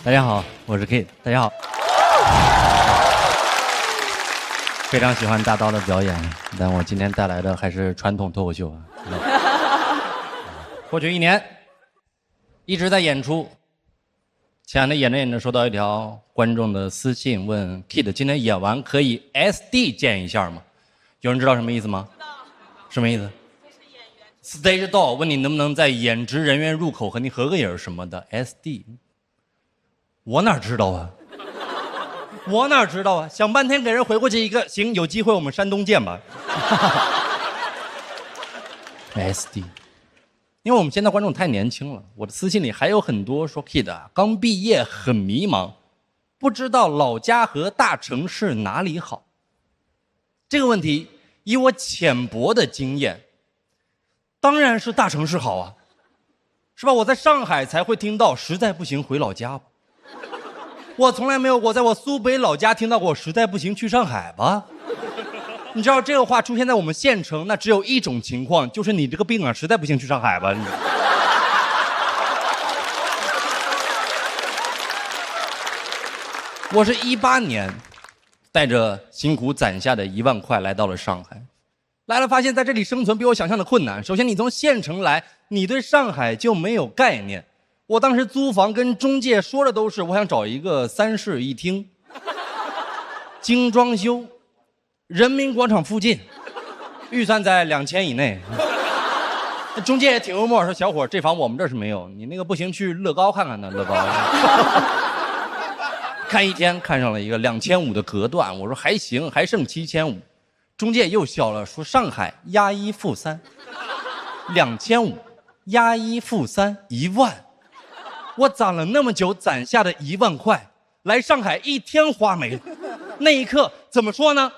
大家好，我是 Kid。大家好，非常喜欢大刀的表演，但我今天带来的还是传统脱口秀啊。过去1年一直在演出，前两天演着演着收到一条观众的私信，问 Kid 今天演完可以 SD 见一下吗？有人知道什么意思吗？什么意思？Stage door 问你能不能在演职人员入口和你合个影什么的 SD， 我哪知道啊？我哪知道啊？想半天给人回过去一个，行，有机会我们山东见吧。SD， 因为我们现在观众太年轻了，我的私信里还有很多说 Kid 啊，刚毕业很迷茫，不知道老家和大城市哪里好。这个问题，以我浅薄的经验，当然是大城市好啊，是吧？我在上海才会听到，实在不行回老家吧。我从来没有过在我苏北老家听到过，实在不行去上海吧。你知道这个话出现在我们县城，那只有一种情况，就是你这个病啊，实在不行去上海吧。我是18年带着辛苦攒下的1万块来到了上海，来了发现在这里生存比我想象的困难。首先你从县城来，你对上海就没有概念。我当时租房跟中介说的都是我想找一个3室1厅，精装修，人民广场附近，预算在2000以内。中介也挺幽默，说小伙这房我们这是没有，你那个不行去乐高看看呢。乐高看1天看上了一个2500的隔断，我说还行，还剩7500。中介又笑了，说上海押1付3，2500押1付3，1万。我攒了那么久攒下的1万块，来上海1天花没了。那一刻怎么说呢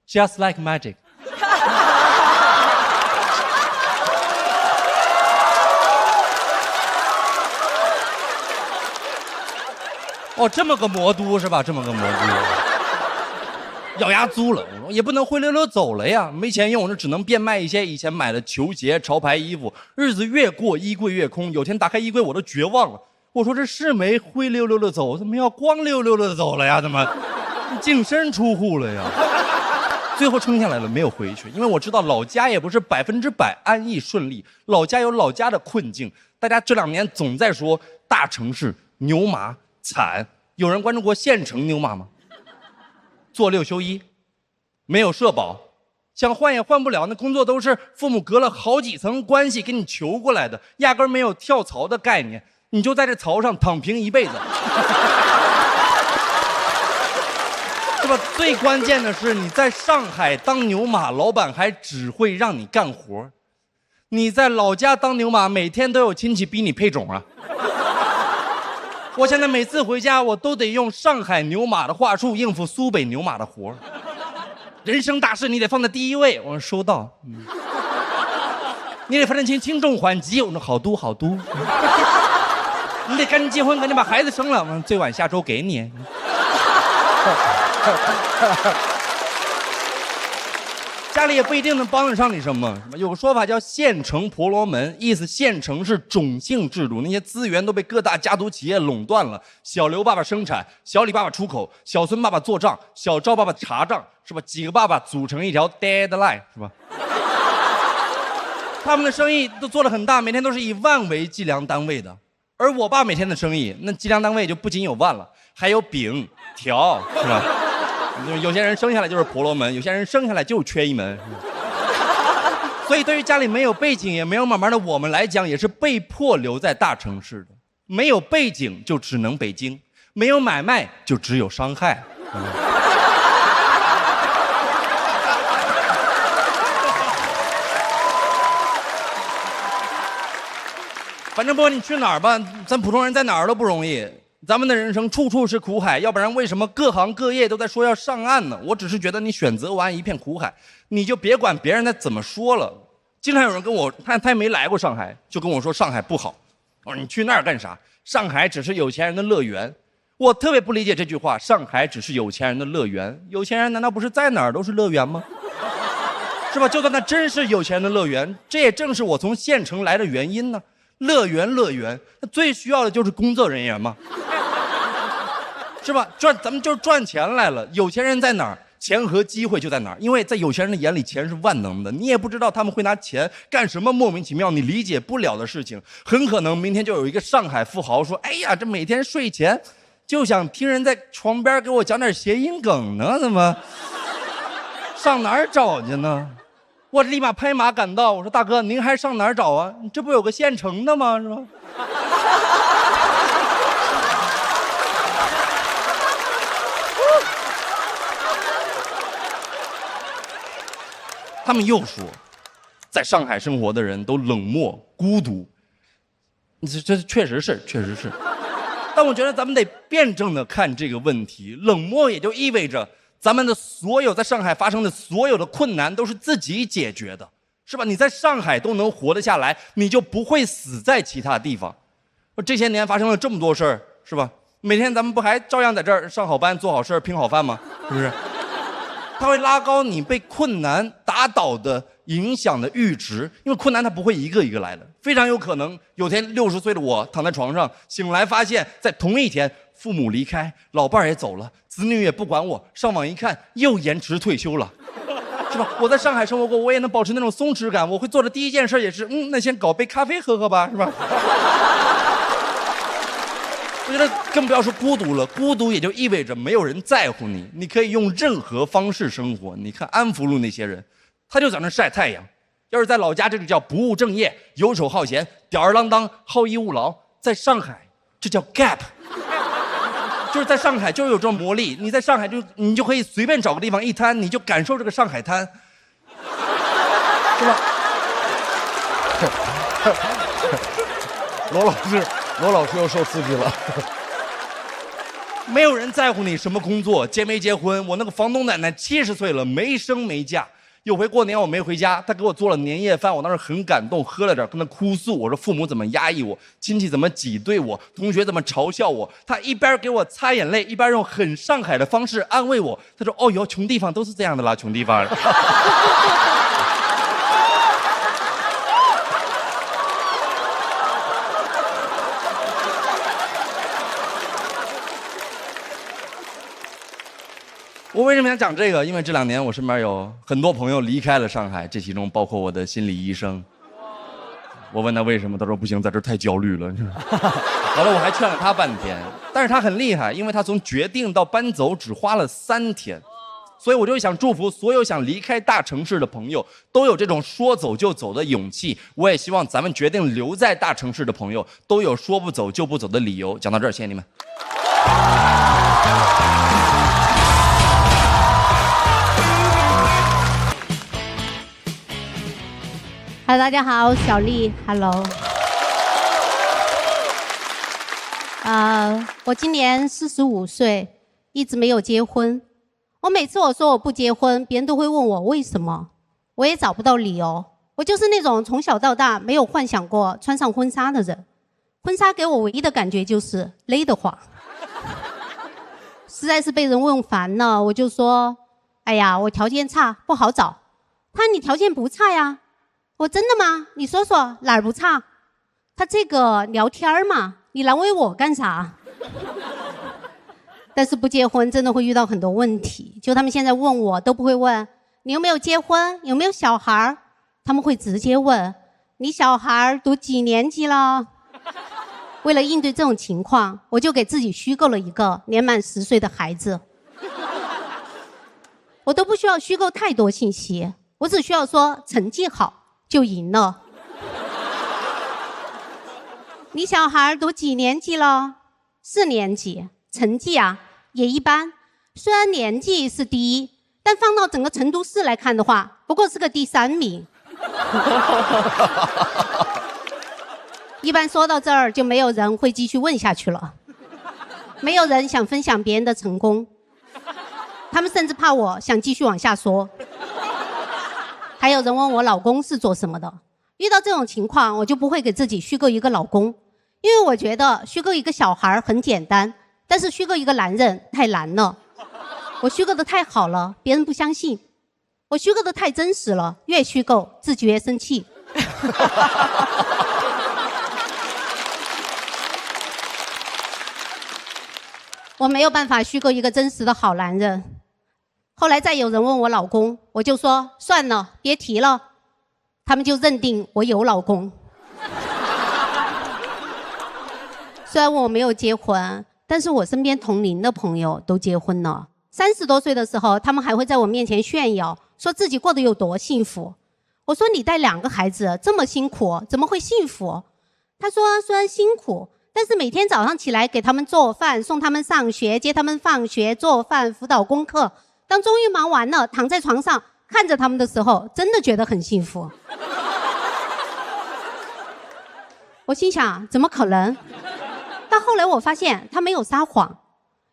？Just like magic。哦，这么个魔都是吧？这么个魔都，咬牙租了。我说也不能灰溜溜走了呀，没钱用，这只能变卖一些以前买的球鞋、潮牌衣服。日子越过，衣柜越空。有天打开衣柜，我都绝望了。我说这是没灰溜溜的走，怎么要光溜溜的走了呀？怎么净身出户了呀？最后撑下来了，没有回去，因为我知道老家也不是100%安逸顺利，老家有老家的困境。大家这2年总在说大城市牛马惨，有人关注过县城牛马吗？做6休1，没有社保，想换也换不了，那工作都是父母隔了好几层关系给你求过来的，压根没有跳槽的概念，你就在这槽上躺平一辈子。是吧？最关键的是你在上海当牛马，老板还只会让你干活，你在老家当牛马，每天都有亲戚逼你配种啊。我现在每次回家，我都得用上海牛马的话术应付苏北牛马的活。人生大事你得放在第一位。我说收到。你得分清轻重缓急。我说好都好都。你得赶紧结婚，赶紧把孩子生了。我说最晚下周给你。家里也不一定能帮得上你什么。有个说法叫县城婆罗门，意思县城是种姓制度，那些资源都被各大家族企业垄断了。小刘爸爸生产，小李爸爸出口，小孙爸爸做账，小赵爸爸查账，是吧？几个爸爸组成一条 deadline， 是吧？他们的生意都做得很大，每天都是以万为计量单位的。而我爸每天的生意，那计量单位就不仅有万了，还有饼条，是吧？有些人生下来就是婆罗门，有些人生下来就缺一门。所以对于家里没有背景也没有买卖的我们来讲，也是被迫留在大城市的。没有背景就只能北京，没有买卖就只有伤害。反正不管你去哪儿吧，咱普通人在哪儿都不容易。咱们的人生处处是苦海，要不然为什么各行各业都在说要上岸呢？我只是觉得你选择完一片苦海，你就别管别人在怎么说了。经常有人跟我，他也没来过上海，就跟我说上海不好。我说你去那儿干啥？上海只是有钱人的乐园。我特别不理解这句话，上海只是有钱人的乐园。有钱人难道不是在哪儿都是乐园吗？是吧？就算那真是有钱人的乐园，这也正是我从县城来的原因呢。乐园，那最需要的就是工作人员嘛。是吧？咱们就是赚钱来了。有钱人在哪儿，钱和机会就在哪儿。因为在有钱人的眼里，钱是万能的，你也不知道他们会拿钱干什么莫名其妙你理解不了的事情。很可能明天就有一个上海富豪说：“哎呀，这每天睡前就想听人在床边给我讲点谐音梗呢，怎么上哪儿找去呢？”我立马拍马赶到，我说：“大哥，您还上哪儿找啊？这不有个现成的吗？是吧？”他们又说，在上海生活的人都冷漠孤独，这确实是。但我觉得咱们得辩证的看这个问题，冷漠也就意味着咱们的所有在上海发生的所有的困难都是自己解决的，是吧？你在上海都能活得下来，你就不会死在其他地方。这些年发生了这么多事儿，是吧？每天咱们不还照样在这儿上好班、做好事、拼好饭吗？是不是？它会拉高你被困难打倒的影响的阈值，因为困难它不会一个一个来的，非常有可能有天60岁的我躺在床上醒来，发现在同一天父母离开，老伴儿也走了，子女也不管我，上网一看又延迟退休了，是吧？我在上海生活过，我也能保持那种松弛感，我会做的第一件事也是那先搞杯咖啡喝喝吧，是吧？我觉得更不要说孤独了，孤独也就意味着没有人在乎你，你可以用任何方式生活。你看安福路那些人，他就在那晒太阳，要是在老家这就叫不务正业、游手好闲、吊儿郎当、好逸恶劳，在上海这叫 gap， 就是在上海就是有这种魔力，你在上海你就可以随便找个地方一摊，你就感受这个上海滩，是吧？罗老师又受刺激了。没有人在乎你什么工作，结没结婚。我那个房东奶奶70岁了，没生没嫁。有回过年我没回家，她给我做了年夜饭，我当时很感动，喝了点，跟她哭诉，我说父母怎么压抑我，亲戚怎么挤兑我，同学怎么嘲笑我。她一边给我擦眼泪，一边用很上海的方式安慰我。她说：“哦哟，穷地方都是这样的啦，穷地方。”我为什么想讲这个？因为这2年我身边有很多朋友离开了上海，这其中包括我的心理医生。我问他为什么，他说不行，在这太焦虑了。完了，我还劝了他半天，但是他很厉害，因为他从决定到搬走只花了3天。所以我就想祝福所有想离开大城市的朋友，都有这种说走就走的勇气。我也希望咱们决定留在大城市的朋友，都有说不走就不走的理由。讲到这儿，谢谢你们。Hello， 大家好，小丽 ，Hello。我今年45岁，一直没有结婚。我每次我说我不结婚，别人都会问我为什么，我也找不到理由。我就是那种从小到大没有幻想过穿上婚纱的人。婚纱给我唯一的感觉就是勒得慌。实在是被人问烦了，我就说：“哎呀，我条件差，不好找。”他说：“你条件不差呀。”我真的吗？你说说哪儿不差？他这个聊天嘛，你难为我干啥？但是不结婚真的会遇到很多问题，就他们现在问我都不会问你有没有结婚，有没有小孩，他们会直接问你小孩读几年级了。为了应对这种情况，我就给自己虚构了一个年满10岁的孩子。我都不需要虚构太多信息，我只需要说成绩好就赢了。你小孩读几年级了？4年级，成绩啊也一般。虽然年纪是第一，但放到整个成都市来看的话，不过是个第3名。一般说到这儿，就没有人会继续问下去了。没有人想分享别人的成功，他们甚至怕我想继续往下说。还有人问我老公是做什么的，遇到这种情况，我就不会给自己虚构一个老公，因为我觉得虚构一个小孩很简单，但是虚构一个男人太难了。我虚构的太好了，别人不相信；我虚构的太真实了，越虚构自己越生气。我没有办法虚构一个真实的好男人。后来再有人问我老公，我就说算了，别提了。他们就认定我有老公。虽然我没有结婚，但是我身边同龄的朋友都结婚了。30多岁的时候，他们还会在我面前炫耀，说自己过得有多幸福。我说你带2个孩子这么辛苦，怎么会幸福？他说虽然辛苦，但是每天早上起来给他们做饭，送他们上学，接他们放学，做饭，辅导功课。当终于忙完了，躺在床上看着他们的时候，真的觉得很幸福。我心想怎么可能？但后来我发现他没有撒谎。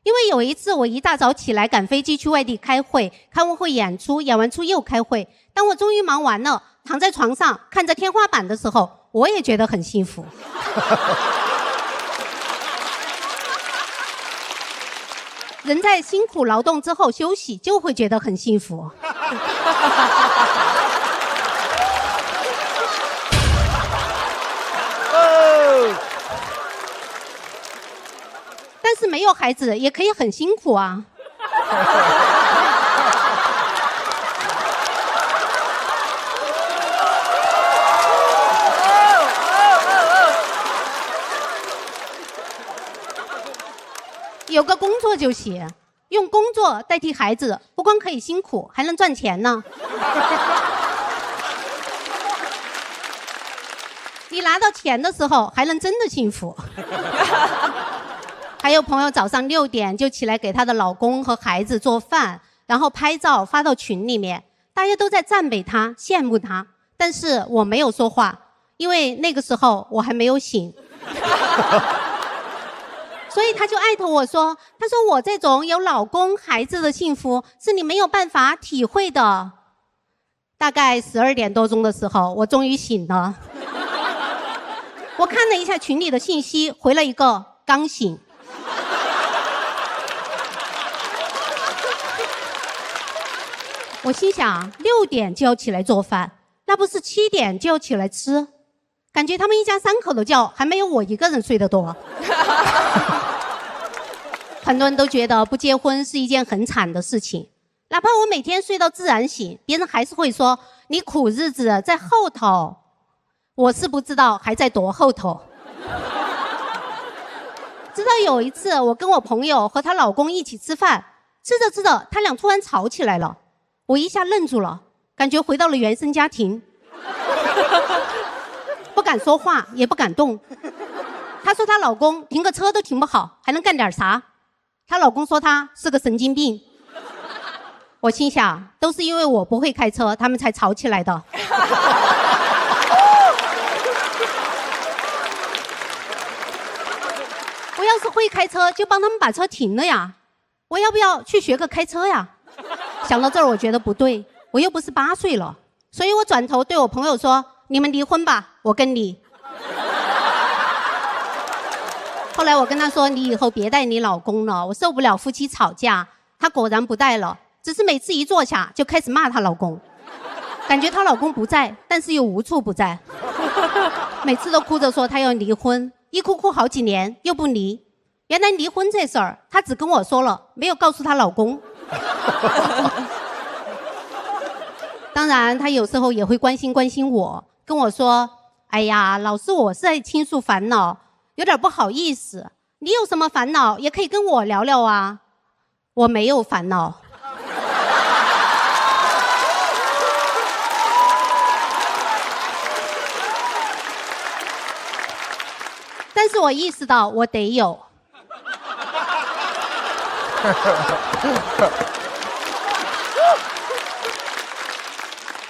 因为有一次我一大早起来赶飞机去外地开会，开完会演出，演完出又开会。当我终于忙完了，躺在床上看着天花板的时候，我也觉得很幸福。人在辛苦劳动之后休息，就会觉得很幸福。但是没有孩子也可以很辛苦啊。有个工作就行，用工作代替孩子，不光可以辛苦，还能赚钱呢。你拿到钱的时候，还能真的幸福。还有朋友早上6点就起来给她的老公和孩子做饭，然后拍照发到群里面，大家都在赞美她，羡慕她，但是我没有说话，因为那个时候我还没有醒。所以他就艾特我说，他说我这种有老公孩子的幸福是你没有办法体会的。大概12点多钟的时候，我终于醒了。我看了一下群里的信息，回了一个刚醒。我心想6点就要起来做饭，那不是7点就要起来吃？感觉他们一家3口的觉还没有我一个人睡得多。很多人都觉得不结婚是一件很惨的事情，哪怕我每天睡到自然醒，别人还是会说你苦日子在后头。我是不知道还在多后头。直到有一次我跟我朋友和她老公一起吃饭，吃着吃着他俩突然吵起来了，我一下愣住了，感觉回到了原生家庭。不敢说话也不敢动。她说她老公停个车都停不好，还能干点啥？她老公说她是个神经病。我心想都是因为我不会开车，他们才吵起来的。我要是会开车就帮他们把车停了呀，我要不要去学个开车呀？想到这儿我觉得不对，我又不是8岁了，所以我转头对我朋友说，你们离婚吧，我跟你。后来我跟他说，你以后别带你老公了，我受不了夫妻吵架。他果然不带了，只是每次一坐下就开始骂她老公，感觉她老公不在，但是又无处不在。每次都哭着说她要离婚，一哭好几年又不离。原来离婚这事儿她只跟我说了，没有告诉她老公。当然她有时候也会关心我，跟我说，哎呀，老师我是在倾诉烦恼，有点不好意思，你有什么烦恼也可以跟我聊聊啊。我没有烦恼。但是我意识到我得有。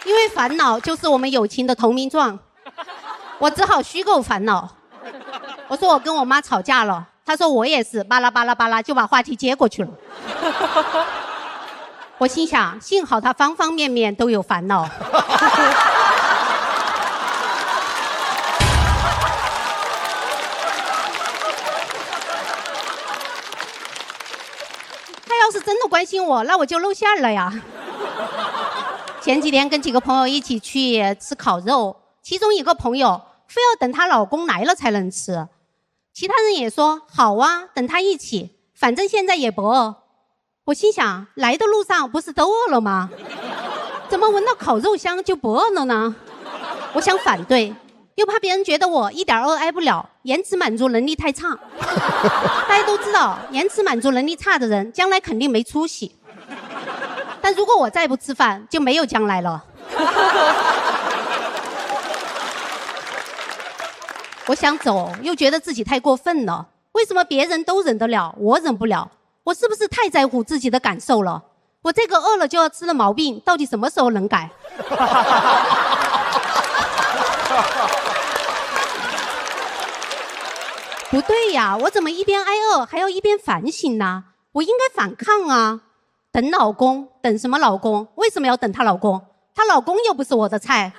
因为烦恼就是我们友情的投名状，我只好虚构烦恼。我说我跟我妈吵架了，她说我也是，巴拉巴拉巴拉，就把话题接过去了。我心想，幸好她方方面面都有烦恼。她要是真的关心我，那我就露馅了呀。前几天跟几个朋友一起去吃烤肉，其中一个朋友非要等她老公来了才能吃，其他人也说好啊，等她一起，反正现在也不饿。我心想，来的路上不是都饿了吗？怎么闻到烤肉香就不饿了呢？我想反对，又怕别人觉得我一点饿挨不了，延迟满足能力太差。大家都知道，延迟满足能力差的人将来肯定没出息。但如果我再不吃饭，就没有将来了。我想走，又觉得自己太过分了。为什么别人都忍得了，我忍不了？我是不是太在乎自己的感受了？我这个饿了就要吃的毛病，到底什么时候能改？不对呀，我怎么一边挨饿还要一边反省呢？我应该反抗啊！等老公，等什么老公？为什么要等她老公？她老公又不是我的菜。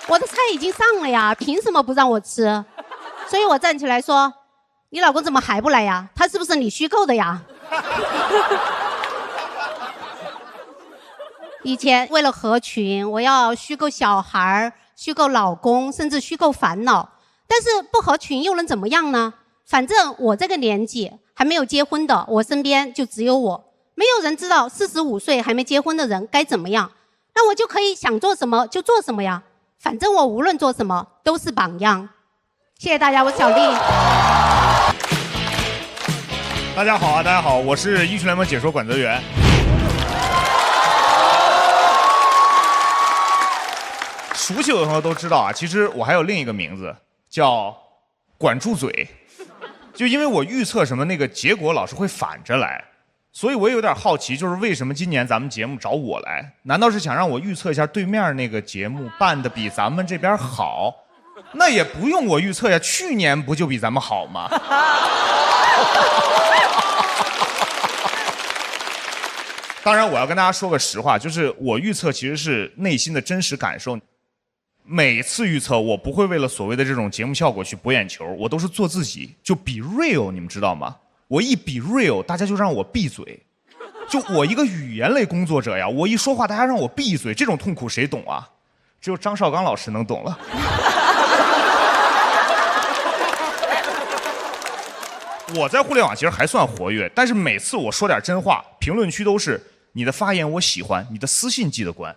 我的菜已经上了呀，凭什么不让我吃？所以我站起来说：“你老公怎么还不来呀？他是不是你虚构的呀？”以前为了合群，我要虚构小孩、虚构老公，甚至虚构烦恼。但是不合群又能怎么样呢？反正我这个年纪还没有结婚的，我身边就只有我，没有人知道45岁还没结婚的人该怎么样。那我就可以想做什么就做什么呀。反正我无论做什么都是榜样。谢谢大家，我小丽。大家好啊，大家好，我是英雄联盟解说管泽元。熟悉我的朋友都知道啊，其实我还有另一个名字叫管住嘴，就因为我预测什么那个结果老是会反着来。所以我也有点好奇，就是为什么今年咱们节目找我来？难道是想让我预测一下对面那个节目办的比咱们这边好？那也不用我预测呀，去年不就比咱们好吗？当然，我要跟大家说个实话，就是我预测其实是内心的真实感受。每次预测，我不会为了所谓的这种节目效果去博眼球，我都是做自己，就比 real， 你们知道吗？我一比 real， 大家就让我闭嘴。就我一个语言类工作者呀，我一说话大家让我闭嘴，这种痛苦谁懂啊？只有张绍刚老师能懂了。我在互联网其实还算活跃，但是每次我说点真话，评论区都是你的发言我喜欢，你的私信记得关。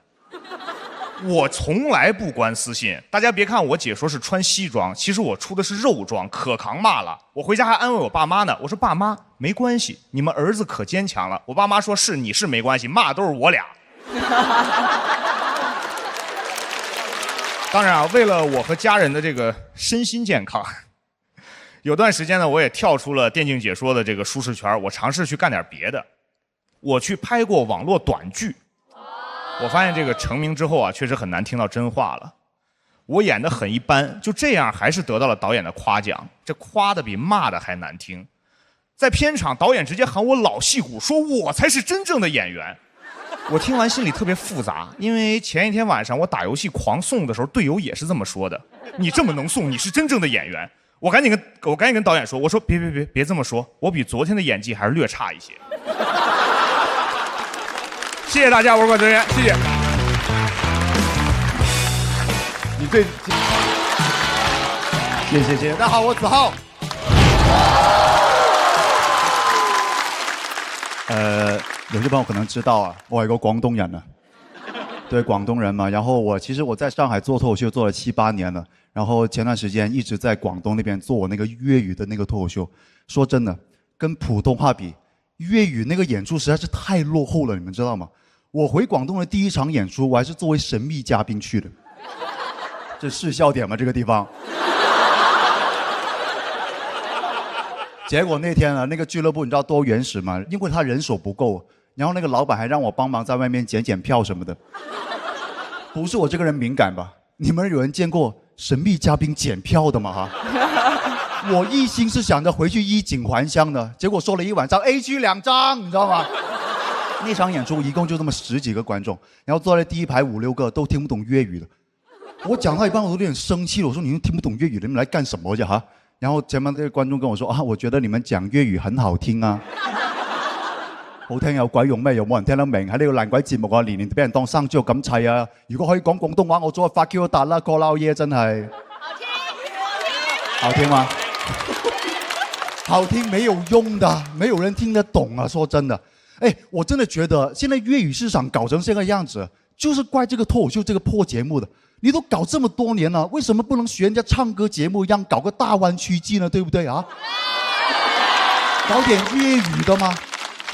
我从来不关私信，大家别看我解说是穿西装，其实我出的是肉装，可扛骂了。我回家还安慰我爸妈呢，我说爸妈没关系，你们儿子可坚强了。我爸妈说是你是没关系，骂都是我俩。当然啊，为了我和家人的这个身心健康，有段时间呢，我也跳出了电竞解说的这个舒适圈，我尝试去干点别的。我去拍过网络短剧。我发现这个成名之后啊，确实很难听到真话了。我演得很一般，就这样还是得到了导演的夸奖，这夸的比骂的还难听。在片场，导演直接喊我老戏骨，说我才是真正的演员。我听完心里特别复杂，因为前一天晚上我打游戏狂送的时候，队友也是这么说的：你这么能送，你是真正的演员。我赶紧跟导演说，我说别这么说，我比昨天的演技还是略差一些。谢谢大家，我是管泽元，谢谢。你对，谢谢。大家好，我子浩。有些朋友可能知道啊，我有个广东人呢，对，广东人嘛。然后其实我在上海做脱口秀做了7、8年了，然后前段时间一直在广东那边做我那个粤语的那个脱口秀。说真的，跟普通话比，粤语那个演出实在是太落后了，你们知道吗？我回广东的第一场演出，我还是作为神秘嘉宾去的。这是笑点吗？这个地方。结果那天呢，那个俱乐部你知道多原始吗？因为他人手不够，然后那个老板还让我帮忙在外面检票什么的。不是我这个人敏感吧？你们有人见过神秘嘉宾检票的吗？哈。我一心是想着回去衣锦还乡的，结果说了一晚上 A 区2张，你知道吗？那场演出一共就这么10几个观众，然后坐在第一排5、6个都听不懂粤语的。我讲到一半我都有点生气了，我说你们听不懂粤语，你们来干什么去哈？然后前面这个观众跟我说啊，我觉得你们讲粤语很好听啊。好聽有鬼用咩？又冇人聽得明喺呢個爛鬼節目啊，年年俾人當生豬肉咁砌啊！如果可以講廣東話，我早就發 Q 達啦，過撈嘢真係。好聽嗎？好聽沒有用的，沒有人聽得懂啊！說真的，哎，我真的覺得現在粵語市場搞成這個樣子，就是怪這個脫口秀這個破節目的。你都搞這麼多年了，為什麼不能學人家唱歌節目一樣，搞個大灣區季呢？對不對啊？搞點粵語的嗎？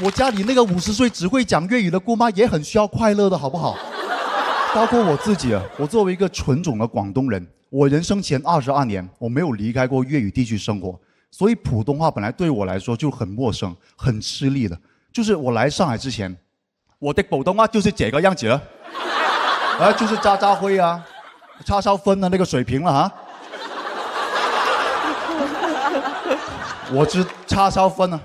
我家裡那個50歲只會講粵語的姑媽也很需要快樂的，好不好？包括我自己啊，我作為一個純種的廣東人，我人生前22年我沒有離開過粵語地區生活，所以普通話本來對我來說就很陌生、很吃力的。就是我來上海之前，我的普通話就是這個樣子了，就是渣渣輝啊、叉燒分的那個水平了哈。我知叉燒分啊。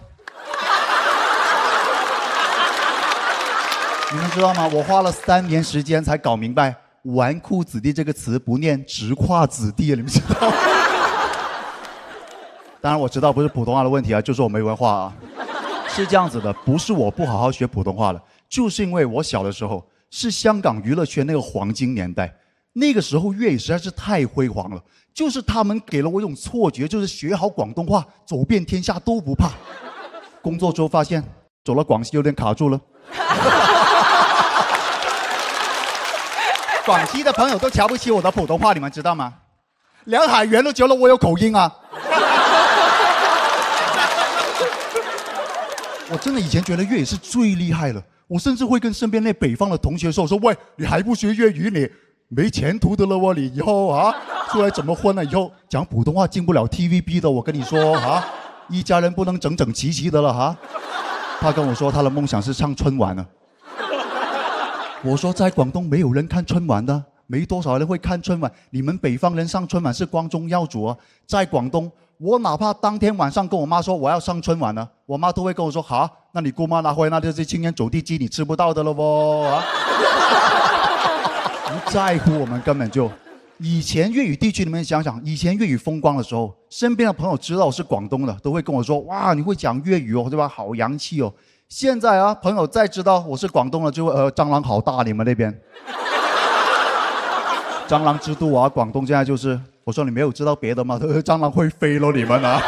你們知道嗎？我花了3年時間才搞明白"紈絝子弟"這個詞不念"直跨子弟"，你們知道嗎？當然我知道不是普通話的問題啊，就是我沒文化啊。是這樣子的，不是我不好好學普通話了，就是因為我小的時候是香港娛樂圈那個黃金年代，那個時候粵語實在是太輝煌了，就是他們給了我一種錯覺，就是學好廣東話走遍天下都不怕。工作之後發現走了廣西有點卡住了。廣西的朋友都瞧不起我的普通話，你們知道嗎？梁海源都覺得我有口音啊！我真的以前覺得粵語是最厲害的，我甚至會跟身邊那北方的同學說喂，你還不學粵語，你沒前途的了喎，你以後啊出來怎麼混呢？以後講普通話進不了 TVB 的，我跟你說啊，一家人不能整整齊齊的了哈。他跟我說他的夢想是上春晚呢。我說在廣東沒有人看春晚的，沒多少人會看春晚。你們北方人上春晚是光宗耀祖啊，在廣東，我哪怕當天晚上跟我媽說我要上春晚呢，我媽都會跟我說好，那你姑媽拿回來那就是青年走地雞，你吃不到的了喎啊！不在乎，我們根本就。以前粵語地區，你們想想，以前粵語風光的時候，身邊的朋友知道我是廣東的，都會跟我說哇，你會講粵語哦，對吧？好洋氣哦。現在啊，朋友再知道我是廣東的，就會蟑螂好大，你們那邊蟑螂之都啊，廣東現在就是，我說你沒有知道別的嗎？蟑螂會飛咯，你們啊，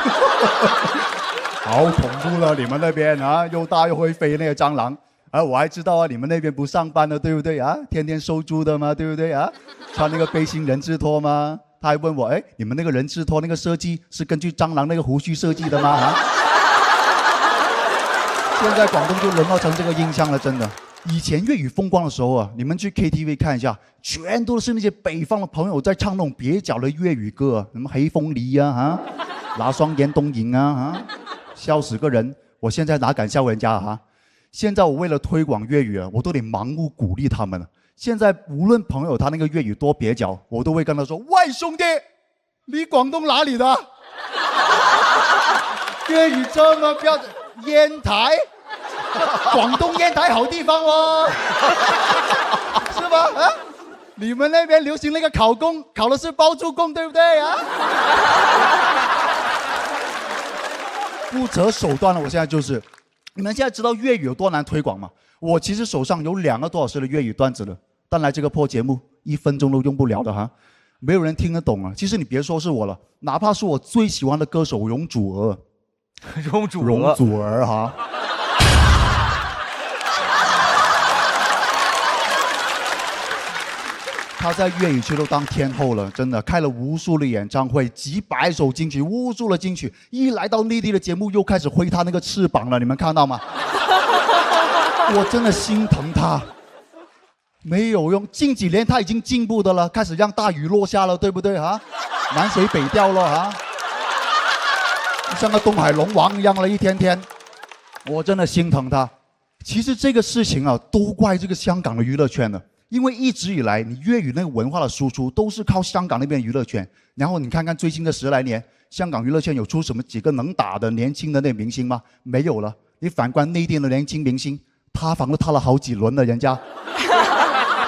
好恐怖了，你們那邊啊，又大又會飛那個蟑螂。我還知道啊，你們那邊不上班的，對不對啊？天天收租的嘛，對不對啊？穿那個背心人字拖嗎？他還問我，哎，你們那個人字拖那個設計是根據蟑螂那個鬍鬚設計的嗎？啊？現在廣東就淪落成這個印象了，真的。以前粵語風光的時候啊，你們去 KTV 看一下，全都是那些北方的朋友在唱那種蹩腳的粵語歌，什麼黑鳳梨啊，拿雙眼東影啊，笑死個人。我現在哪敢笑人家啊？現在我為了推廣粵語啊，我都得盲目鼓勵他們了。現在無論朋友他那個粵語多蹩腳，我都會跟他說：喂，兄弟，你廣東哪裡的？粵語這麼標準，煙台，廣東煙台好地方哦，是吧？啊，你們那邊流行那個考公，考的是包租公，對不對啊？不擇手段了，我現在就是。你們現在知道粵語有多難推廣嗎？我其實手上有2個多小時的粵語段子了，但來這個破節目1分鐘都用不了的哈，沒有人聽得懂啊。其實你別說是我了，哪怕是我最喜歡的歌手容祖兒，容祖兒哈，他在粵語區都當天后了，真的開了無數的演唱會，幾百首金曲，無數的金曲。一來到內地的節目，又開始揮他那個翅膀了，你們看到嗎？我真的心疼他，沒有用。近幾年他已經進步的了，開始讓大雨落下了，對不對啊？南水北調了啊，像個東海龍王一樣了，一天天。我真的心疼他。其實這個事情啊，都怪這個香港的娛樂圈了。因為一直以來，你粵語那個文化的輸出都是靠香港那邊娛樂圈。然後你看看最近的10來年，香港娛樂圈有出什麼幾個能打的年輕的那明星嗎？沒有了。你反觀內地的年輕明星，塌房都塌了好幾輪了，人家。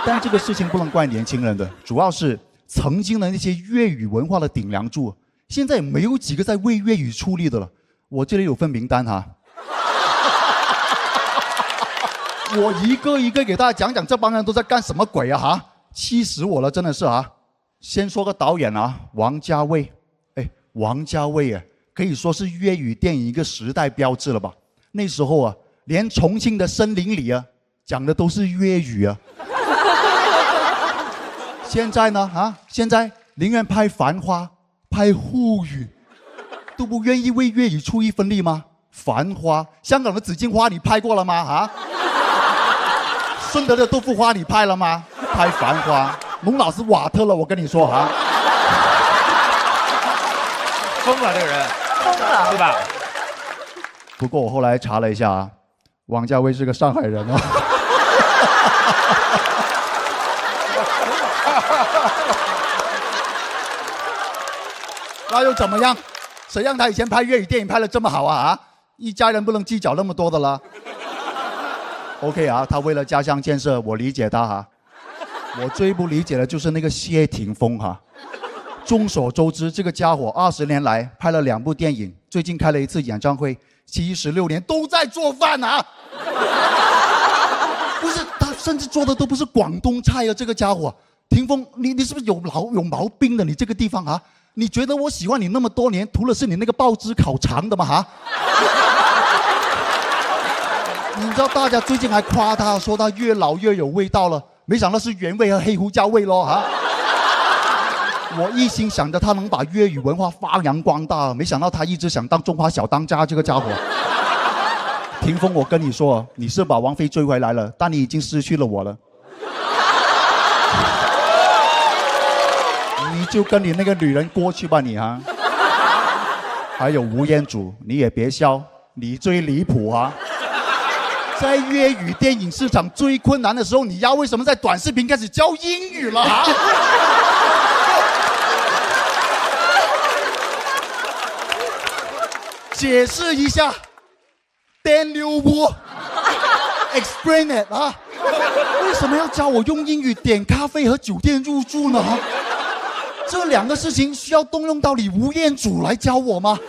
但這個事情不能怪年輕人的，主要是曾經的那些粵語文化的頂梁柱，現在也沒有幾個在為粵語出力的了。我這裡有份名單哈。我一个一个给大家讲讲这帮人都在干什么鬼啊哈！气死我了，真的是啊！先说个导演啊，王家卫。哎，王家卫啊，可以说是粤语电影一个时代标志了吧？那时候啊，连重庆的森林里啊，讲的都是粤语啊。现在呢啊，现在宁愿拍《繁花》、拍沪语，都不愿意为粤语出一分力吗？《繁花》，香港的《紫荆花》你拍过了吗？啊？顺德的豆腐花你拍了吗？拍《繁花》，蒙老师瓦特了，我跟你说啊。疯了这个人，疯了，对吧？不过我后来查了一下啊，王家卫是个上海人哦。那又怎么样？谁让他以前拍粤语电影拍得这么好啊？啊，一家人不能计较那么多的了。OK 啊，他为了家乡建设，我理解他哈。我最不理解的就是那个谢霆锋哈。众所周知，这个家伙20年来拍了2部电影，最近开了一次演唱会，76年都在做饭啊！不是，他甚至做的都不是广东菜啊！这个家伙，霆锋，你是不是有毛病的？你这个地方啊，你觉得我喜欢你那么多年，图的是你那个报纸烤肠的吗？哈！你知道大家最近还夸他说他越老越有味道了，没想到是原味和黑胡椒味咯哈！我一心想着他能把粤语文化发扬光大，没想到他一直想当中华小当家，这个家伙。霆锋，我跟你说，你是把王菲追回来了，但你已经失去了我了。你就跟你那个女人过去吧，你哈。还有吴彦祖，你也别笑，你最离谱啊！在粤语电影市场最困难的时候，你丫为什么在短视频开始教英语了啊？解释一下 ，Daniel Wu，explain it 啊！为什么要教我用英语点咖啡和酒店入住呢？这2个事情需要动用到你吴彦祖来教我吗？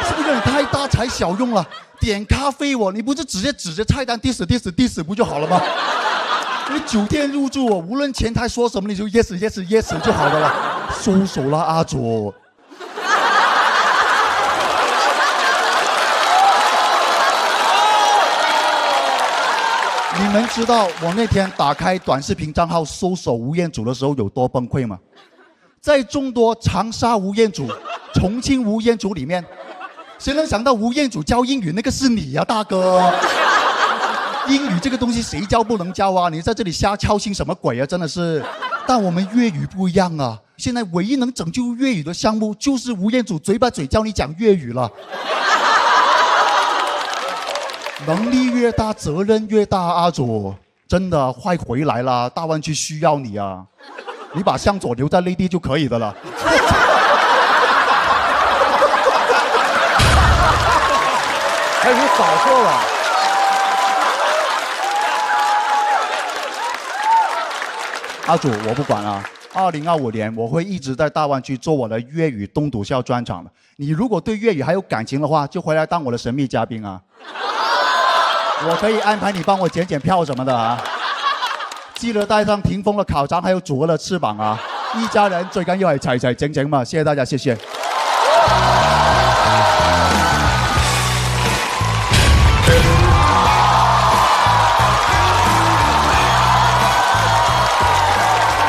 是不是有点太大材小用了？点咖啡你不是直接指着菜单 diss 不就好了吗？你酒店入住无论前台说什么你就 yes 就好了啦。收手啦，阿祖。你们知道我那天打开短视频账号搜索吴彦祖的时候有多崩溃吗？在众多长沙吴彦祖、重庆吴彦祖里面，谁能想到吴彦祖教英语那个是你呀，大哥？英语这个东西谁教不能教啊？你在这里瞎操心什么鬼啊？真的是。但我们粤语不一样啊！现在唯一能拯救粤语的项目就是吴彦祖嘴把嘴教你讲粤语了。能力越大，责任越大，阿祖，真的快回来了，大湾区需要你啊！你把向佐留在内地就可以的了。哎，你早说了。阿祖，我不管了。2025年我会一直在大湾区做我的粤语东笃笑专场的。你如果对粤语还有感情的话，就回来当我的神秘嘉宾啊！我可以安排你帮我检票什么的啊！記得帶上霆鋒嘅校長，還有祖兒嘅翅膀啊！一家人最緊要係齊齊整整嘛！謝謝大家，謝謝。